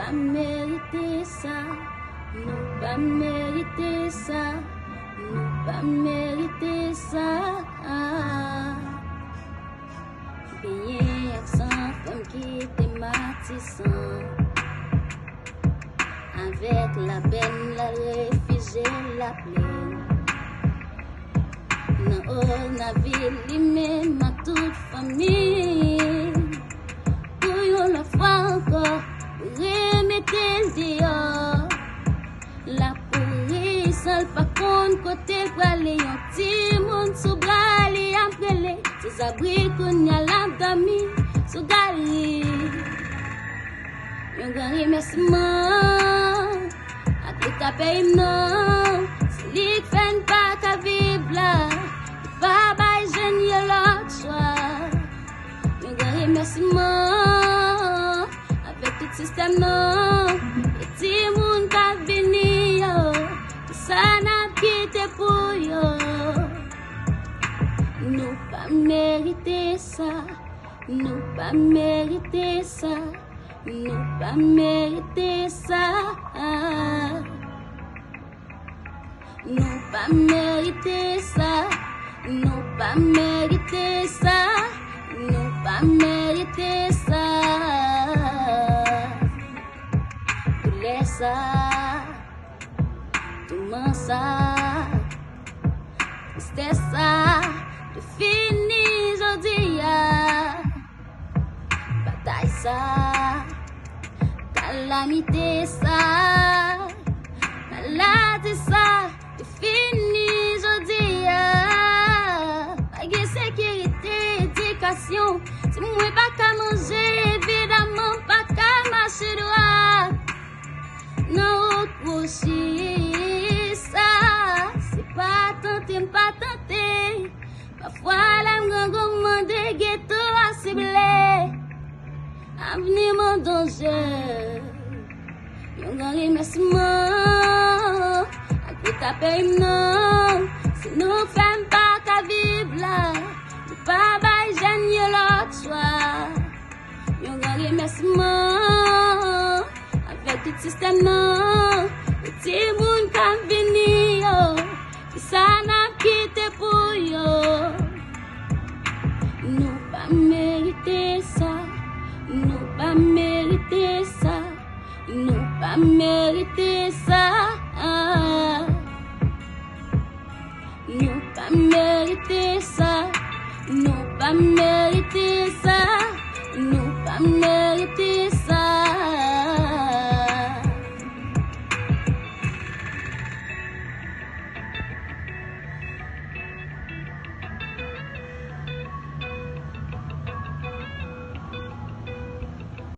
pas mérité ça, nous pas mérité ça, nous pas mérité ça. Bien accent comme qui était matissant, avec la peine, la réfugié, la plaine. Dans la ville, même ma toute famille. Pour la fois encore, remettez le dehors. La pourrie, seul pas contre côté pour aller en petit monde sous brali après les ces abris qu'on y a l'abdami sous gali. Yon grand remerciement à tout ta paye non. C'est lui qui fait pas qu'à vivre là. Pas bail jeune y'a l'autre choix. Yon grand remerciement avec tout système non. Et ti moun ka vini yo. Ça n'a quitté pour yo. Nous pas mérité ça. Nous pas mérité ça. Nous pas mérité ça. Nous pas mérité ça. Nous pas mérité ça. Nous pas mérité ça. Tout laisse ça. Tout ment ça. C'était ça. Tout fini aujourd'hui. Bataille ça. Calamité ça. Maladie ça. Tout fini aujourd'hui. Pas de sécurité, éducation. Si moi pas qu'à manger, évidemment pas qu'à marcher droit. Non, coucher ça. C'est pas tenté, pas tenté. Parfois la m'gande de ghetto à cibler. Avenir mon danger. Yon grand remerciement. A tout ta paye non. Si nous faisons pas qu'à vivre là. Nous pas bail jeune y'a l'autre choix. Yon grand remerciement. Avec tout système non. Et ti moun ka vini yo. Qui ça n'a quitté pour yo. Nous pas mérité ça. Nous pas mérité ça. Nous pas mérité ça. Nous pas mérité ça. Nous pas mérité ça. Nous pas mérité ça.